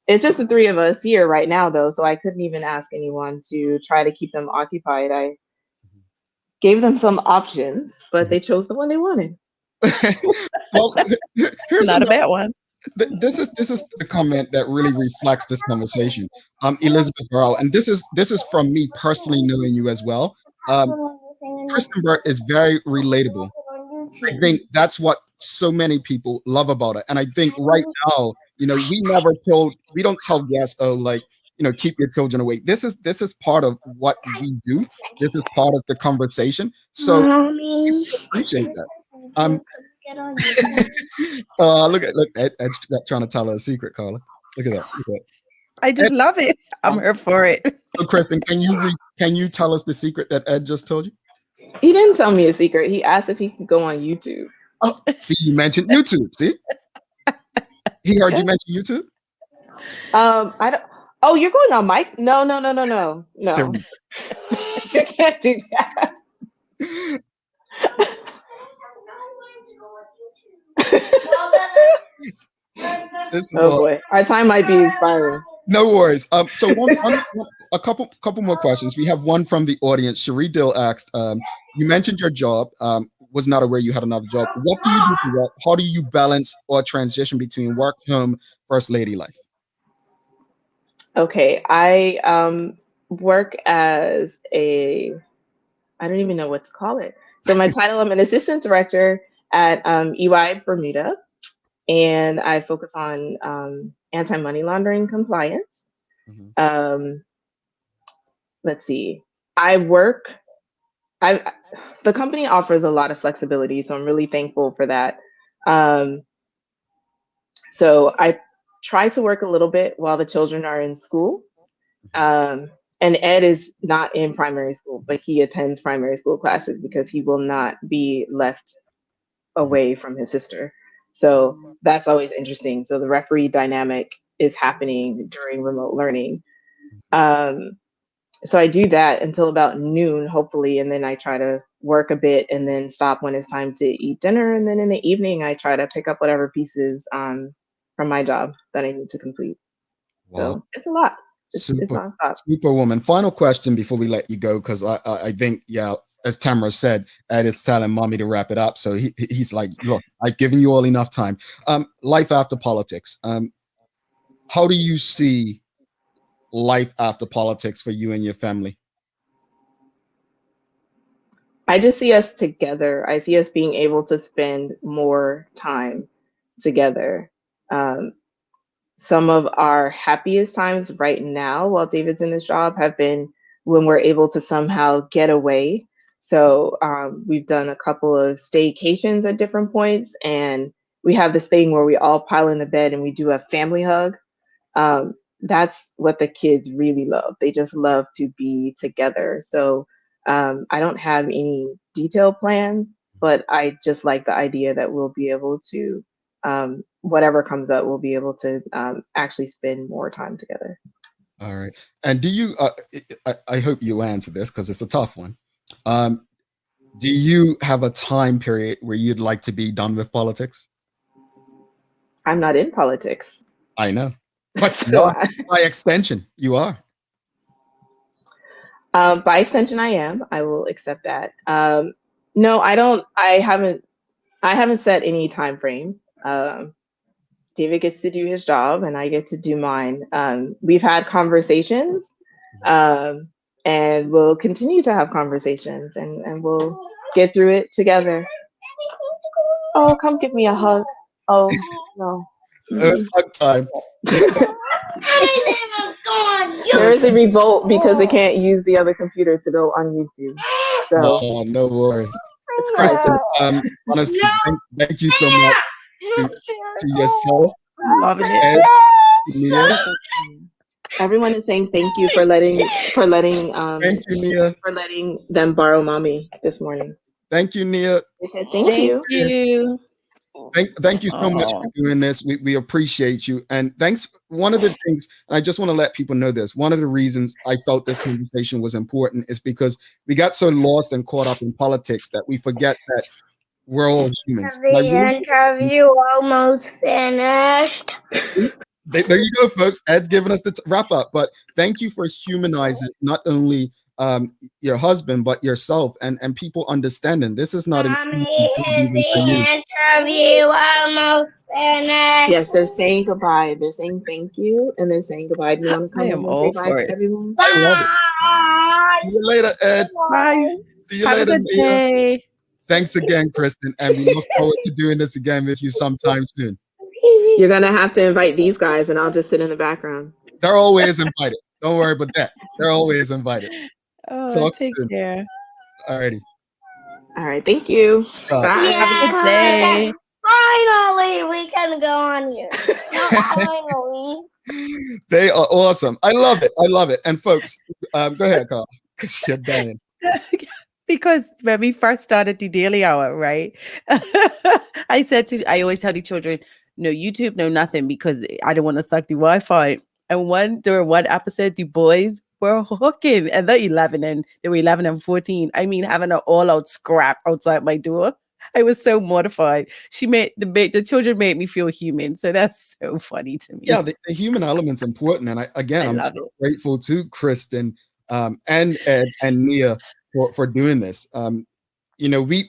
It's just the three of us here right now, though, so I couldn't even ask anyone to try to keep them occupied. I gave them some options, but they chose the one they wanted. Well, here's not a bad one. This is the comment that really reflects this conversation. Elizabeth Burrell, and this is from me personally knowing you as well. Kristin Burt is very relatable. I think that's what so many people love about it. And I think right now, we don't tell guests, keep your children awake. This is part of what we do. This is part of the conversation. So Mommy, appreciate that. Look at Ed's trying to tell her a secret, Carla. Look at that. I just love it. I'm here for it. So Kristin, can you tell us the secret that Ed just told you? He didn't tell me a secret. He asked if he could go on YouTube. Oh, see, you mentioned YouTube. See, he heard you mention YouTube. I don't. Oh, you're going on mic? No. You can't do that. Boy, our time might be expiring. No worries. So a couple more questions. We have one from the audience. Cherie Dill asked, you mentioned your job, was not aware you had another job. What do you do for work? How do you balance or transition between work, home, first lady life? Okay, I work as I don't even know what to call it. So my title, I'm an assistant director at EY Bermuda, and I focus on anti-money laundering compliance. Mm-hmm. Let's see. The company offers a lot of flexibility, so I'm really thankful for that. So I try to work a little bit while the children are in school. And Ed is not in primary school, but he attends primary school classes because he will not be left away from his sister. So that's always interesting. So the referee dynamic is happening during remote learning. So I do that until about noon, hopefully, and then I try to work a bit and then stop when it's time to eat dinner. And then in the evening, I try to pick up whatever pieces from my job that I need to complete. Wow. So it's a lot. It's Superwoman. Final question before we let you go, because I think, as Tamara said, Ed is telling mommy to wrap it up. So he's like, look, I've given you all enough time. Life after politics. How do you see life after politics for you and your family? I just see us together. I see us being able to spend more time together. some of our happiest times right now while David's in his job have been when we're able to somehow get away. So we've done a couple of staycations at different points, and we have this thing where we all pile in the bed and we do a family hug. That's what the kids really love. They just love to be together. So I don't have any detailed plans, but I just like the idea that we'll be able to, whatever comes up, we'll be able to actually spend more time together. All right. And do you, I hope you answer this because it's a tough one. Do you have a time period where you'd like to be done with politics? I'm not in politics. I know. But So by extension, you are. By extension, I am. I will accept that. No, I don't. I haven't set any time frame. David gets to do his job, and I get to do mine. We've had conversations, and we'll continue to have conversations, and we'll get through it together. Oh, come give me a hug. Oh no. It's hug time. There is a revolt because they can't use the other computer to go on YouTube. So no worries. Kristin, honestly, thank you so much to yourself. Loving it. Nia. Everyone is saying thank you for letting Thank you, Nia. for letting them borrow mommy this morning. Thank you, Nia. They said thank you. Thank you so much for doing this. We appreciate you. And thanks. One of the things, and I just want to let people know this, one of the reasons I felt this conversation was important is because we got so lost and caught up in politics that we forget that we're all humans. The interview almost finished. There you go, folks. Ed's giving us the wrap up. But thank you for humanizing not only your husband, but yourself and people understanding this is not an interview almost finished. Yes, they're saying goodbye. They're saying thank you, and they're saying goodbye. Do you want to come and say bye to everyone? I love it. See you later, Ed. Bye. See you Have later, a good Nia. day. Thanks again, Kristin, and we look forward to doing this again with you sometime soon. You're gonna have to invite these guys, and I'll just sit in the background. They're always invited. Don't worry about that. They're always invited. Talk Take soon. care. Alrighty. All right, thank you. Bye. Bye. Have a good day. Finally, we can go on here. Finally. They are awesome. I love it. I love it. And folks, go ahead, Carl, because you're dying. Because when we first started the daily hour, right? I always tell the children, no YouTube, no nothing, because I don't want to suck the Wi-Fi. And during one episode, the boys were hooking, and they're 11 and they were 11 and 14. I mean, having an all-out scrap outside my door. I was so mortified. The children made me feel human. So that's so funny to me. Yeah, the human element's important. And I'm so grateful to Kristin and Ed and Nia for doing this. We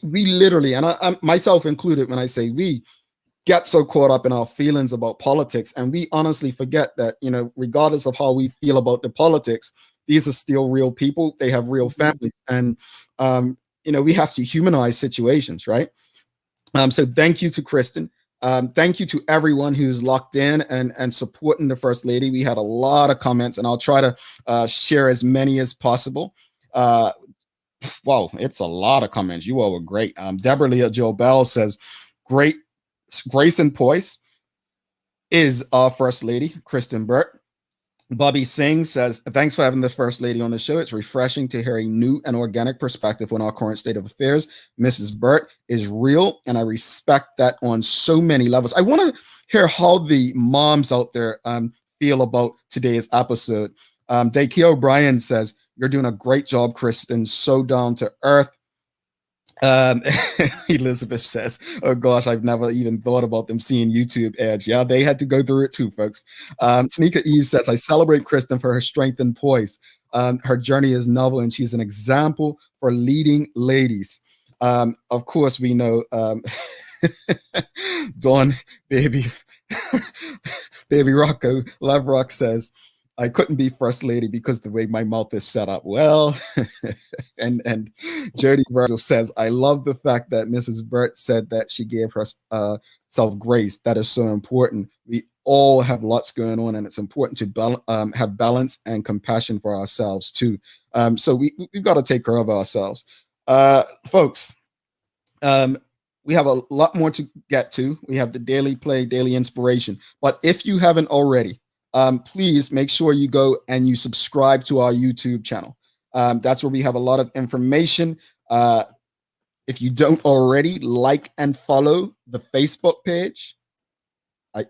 literally, and I myself included when I say we, get so caught up in our feelings about politics, and we honestly forget that, regardless of how we feel about the politics, these are still real people. They have real families, and we have to humanize situations, right? So thank you to Kristin. Thank you to everyone who's locked in and supporting the First Lady. We had a lot of comments, and I'll try to share as many as possible. Wow, it's a lot of comments. You all were great. Deborah Leah Joe Bell says, great. Grace and Poise is our First Lady, Kristin Burt. Bobby Singh says, thanks for having the First Lady on the show. It's refreshing to hear a new and organic perspective on our current state of affairs. Mrs. Burt is real, and I respect that on so many levels. I want to hear how the moms out there feel about today's episode. Daykia O'Brien says, you're doing a great job, Kristin, so down to earth. Elizabeth says, oh gosh, I've never even thought about them seeing YouTube ads. Yeah, they had to go through it too, folks. Tanika Eve says, I celebrate Kristin for her strength and poise. Her journey is novel, and she's an example for leading ladies. Of course, we know Dawn, baby Rocco, Love Rock says, I couldn't be first lady because the way my mouth is set up. Well, and Jody Virgil says, I love the fact that Mrs. Burt said that she gave her self grace. That is so important. We all have lots going on, and it's important to have balance and compassion for ourselves too. So we've got to take care of ourselves. Folks, we have a lot more to get to. We have the daily play, daily inspiration. But if you haven't already, please make sure you go and you subscribe to our YouTube channel. That's where we have a lot of information. If you don't already, like and follow the Facebook page.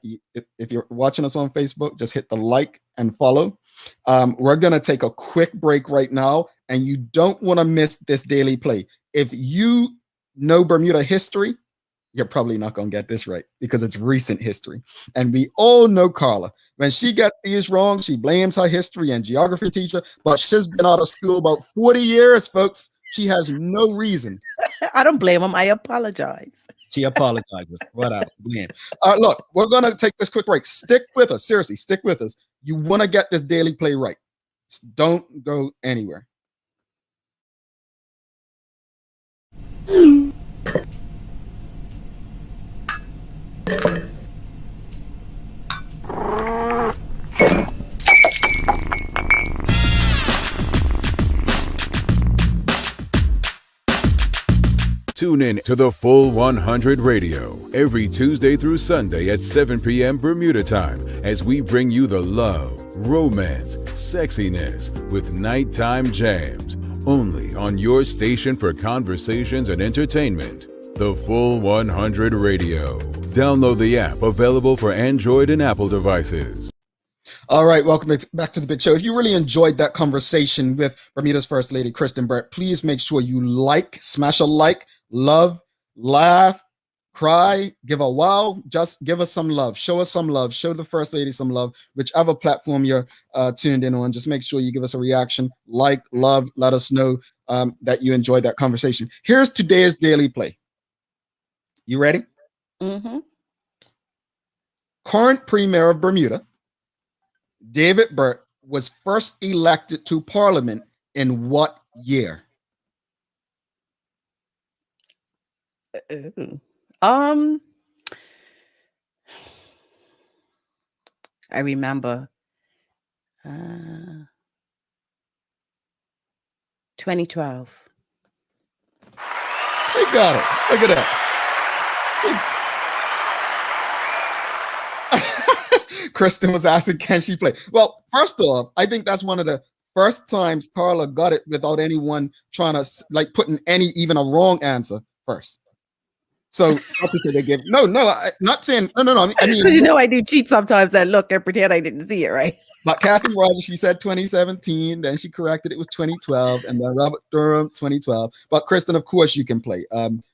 If you're watching us on Facebook, just hit the like and follow. We're going to take a quick break right now, and you don't want to miss this daily play. If you know Bermuda history, you're probably not going to get this right because it's recent history. And we all know Carla. When she got these wrong, she blames her history and geography teacher, but she's been out of school about 40 years, folks. She has no reason. I don't blame him. I apologize. She apologizes. Whatever. Look, we're going to take this quick break. Stick with us. Seriously, stick with us. You want to get this daily play right. Don't go anywhere. Tune in to the Full 100 Radio every Tuesday through Sunday at 7 p.m. Bermuda time as we bring you the love, romance, sexiness with nighttime jams only on your station for conversations and entertainment. The Full 100 Radio. Download the app available for Android and Apple devices. All right, welcome back to the big show. If you really enjoyed that conversation with Bermuda's First Lady, Kristin Burt, please make sure you smash a like, love, laugh, cry, give a wow. Just give us some love. Show us some love. Show the First Lady some love. Whichever platform you're tuned in on, just make sure you give us a reaction, like, love, let us know that you enjoyed that conversation. Here's today's daily play. You ready? Mm-hmm. Current Premier of Bermuda, David Burt, was first elected to Parliament in what year? I remember 2012. She got it. Look at that. Kristin was asking, can she play? Well, first off, I think that's one of the first times Carla got it without anyone trying to putting even a wrong answer first. So not to say they give not saying no. I mean, because I do cheat sometimes and look and pretend I didn't see it, right? But Kathy Rogers, she said 2017, then she corrected it with 2012, and then Robert Durham 2012. But Kristin, of course, you can play.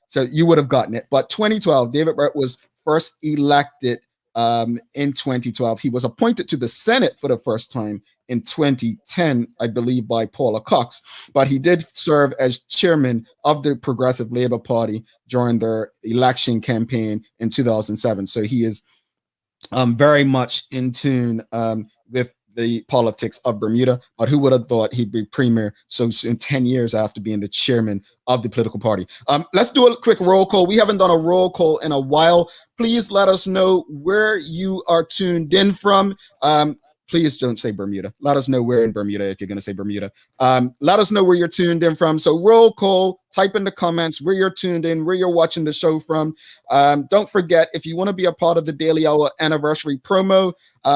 So you would have gotten it. But 2012, David Burt was first elected in 2012. He was appointed to the Senate for the first time in 2010, I believe, by Paula Cox. But he did serve as chairman of the Progressive Labour Party during their election campaign in 2007. So he is very much in tune with the politics of Bermuda. But who would have thought he'd be premier so soon, 10 years after being the chairman of the political party? Let's do a quick roll call. We haven't done a roll call in a while. Please let us know where you are tuned in from. Please don't say Bermuda. Let us know where in Bermuda if you're going to say Bermuda. Let us know where you're tuned in from. So roll call, type in the comments where you're tuned in, where you're watching the show from. Don't forget, if you want to be a part of the Daily Hour anniversary promo,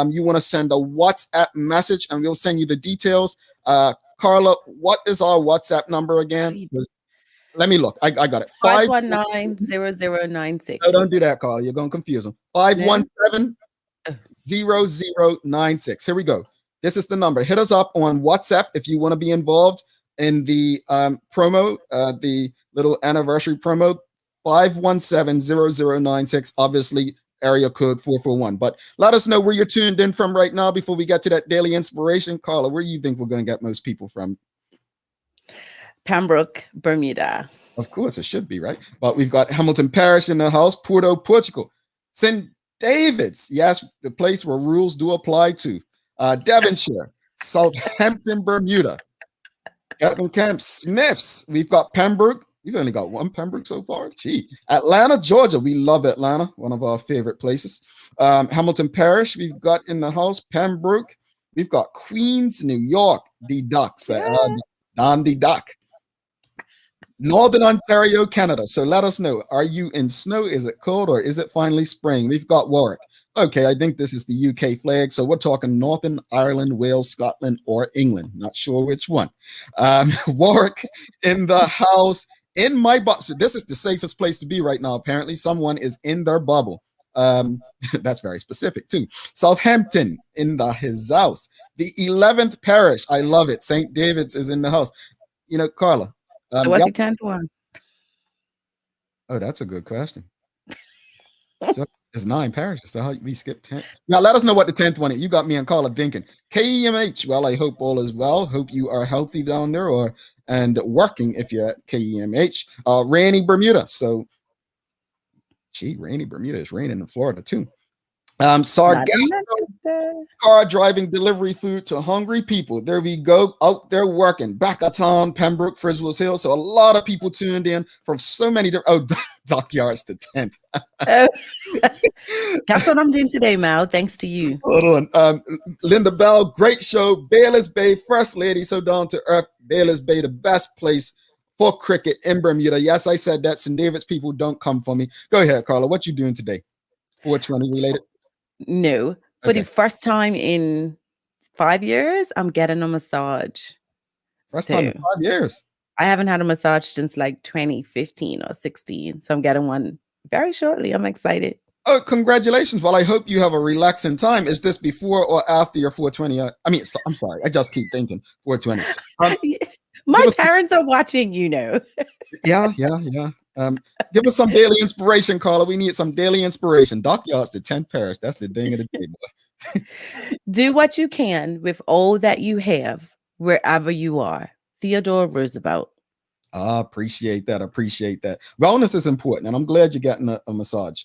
you want to send a WhatsApp message and we'll send you the details. Carla, what is our WhatsApp number again? Let me look. I got it. 519-0096. No, don't do that, Carla. You're going to confuse them. 517 0096. Here we go. This is the number. Hit us up on WhatsApp if you want to be involved in the promo, the little anniversary promo. 517-0096. Obviously, area code 441. But let us know where you're tuned in from right now before we get to that daily inspiration. Carla, where do you think we're going to get most people from? Pembroke, Bermuda. Of course, it should be, right? But we've got Hamilton Parish in the house, Porto, Portugal. St. David's, yes, the place where rules do apply to. Devonshire, Southampton, Bermuda, Elton Camp, Smiths. We've got Pembroke. We've only got one Pembroke so far. Gee. Atlanta, Georgia. We love Atlanta, one of our favorite places. Hamilton Parish, we've got in the house. Pembroke. We've got Queens, New York, the Ducks. Don the Duck. Northern Ontario, Canada. So let us know. Are you in snow? Is it cold or is it finally spring? We've got Warwick. Okay, I think this is the UK flag. So we're talking Northern Ireland, Wales, Scotland, or England. Not sure which one. Warwick in the house. In my bubble. So this is the safest place to be right now. Apparently, someone is in their bubble. That's very specific too. Southampton in his house. The 11th parish. I love it. St. David's is in the house. You know, Carla. What's the 10th one? Oh, that's a good question. It's 9 parishes. So how we skip 10? Now let us know what the 10th one is. You got me and Carla thinking. KEMH. Well, I hope all is well. Hope you are healthy down there and working if you're at KEMH. Rainy Bermuda. So, gee, rainy Bermuda is raining in Florida too. Sargasso, car driving delivery food to hungry people. There we go, out there working. Back of town, Pembroke, Friswell's Hill. So a lot of people tuned in from so many different. Oh, Dockyards to 10th. That's what I'm doing today, Mal. Thanks to you. Hold on. Linda Bell, great show. Bayless Bay, First Lady, so down to earth. Bayless Bay, the best place for cricket in Bermuda. Yes, I said that. St. David's people don't come for me. Go ahead, Carla. What you doing today? 420 related? No. For the first time in 5 years, I'm getting a massage. First time in 5 years? I haven't had a massage since like 2015 or 16. So I'm getting one very shortly. I'm excited. Oh, congratulations. Well, I hope you have a relaxing time. Is this before or after your 420? I'm sorry. I just keep thinking 420. My parents are watching, you know. Yeah. Give us some daily inspiration, Carla. We need some daily inspiration. Dockyards, the 10th parish. That's the thing of the day, boy. Do what you can with all that you have, wherever you are. Theodore Roosevelt. I appreciate that. Wellness is important, and I'm glad you're getting a massage.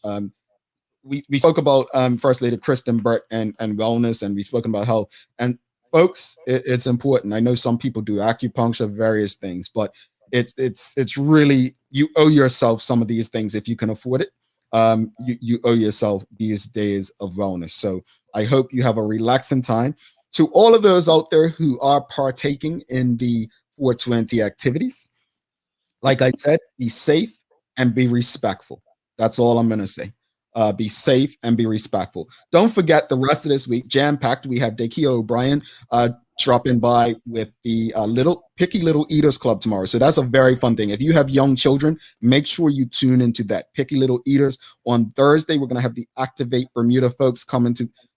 We spoke about First Lady Kristin, Burt, and wellness, and we've spoken about health. And folks, it's important. I know some people do acupuncture, various things, but it's really, you owe yourself some of these things if you can afford it. You owe yourself these days of wellness. So I hope you have a relaxing time. To all of those out there who are partaking in the 420 activities, like I said, be safe and be respectful. That's all I'm going to say. Be safe and be respectful. Don't forget the rest of this week, jam-packed. We have Dakia O'Brien dropping by with the Picky Little Eaters Club tomorrow. So that's a very fun thing. If you have young children, make sure you tune into that. Picky Little Eaters. On Thursday, we're going to have the Activate Bermuda folks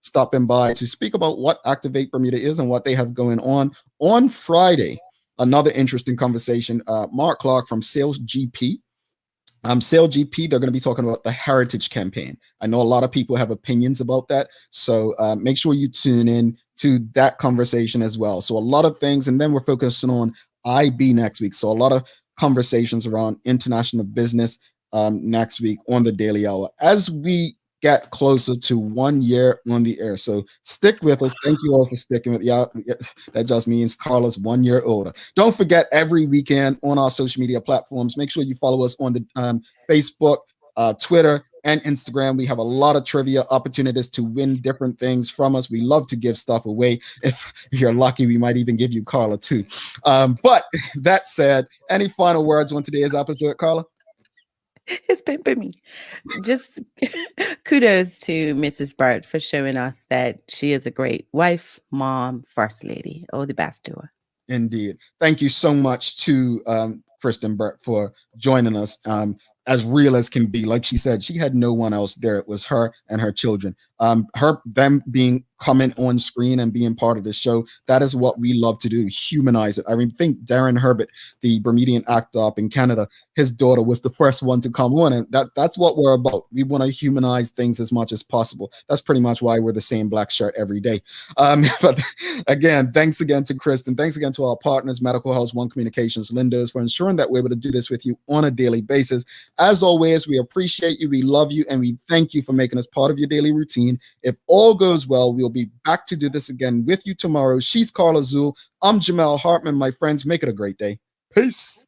stopping by to speak about what Activate Bermuda is and what they have going on. On Friday, another interesting conversation. Mark Clark from Sales GP. Sale GP, they're going to be talking about the Heritage Campaign. I know a lot of people have opinions about that, so make sure you tune in to that conversation as well. So a lot of things, and then we're focusing on IB next week. So a lot of conversations around international business next week on the Daily Hour as we get closer to 1 year on the air. So stick with us. Thank you all for sticking with that just means Carla's 1 year older. Don't forget, every weekend on our social media platforms, make sure you follow us on the Facebook, Twitter, and Instagram. We have a lot of trivia opportunities to win different things from us. We love to give stuff away. If you're lucky, we might even give you Carla too. But that said, any final words on today's episode, Carla? It's pimping me. Just kudos to Mrs. Burt for showing us that she is a great wife, mom, first lady. All the best to her. Indeed. Thank you so much to Kristin Burt for joining us. As real as can be. Like she said, she had no one else there. It was her and her children. Them being coming on screen and being part of the show, that is what we love to do, humanize it. I mean, think Darren Herbert, the Bermudian actor up in Canada, his daughter was the first one to come on, and that's what we're about. We want to humanize things as much as possible. That's pretty much why we're the same black shirt every day. But again, thanks again to Kristin. Thanks again to our partners, Medical House, One Communications, Lindos, for ensuring that we're able to do this with you on a daily basis. As always, we appreciate you, we love you, and we thank you for making us part of your daily routine. If all goes well, we'll be back to do this again with you tomorrow. She's Carla Zul. I'm Jamel Hartman. My friends, make it a great day. Peace.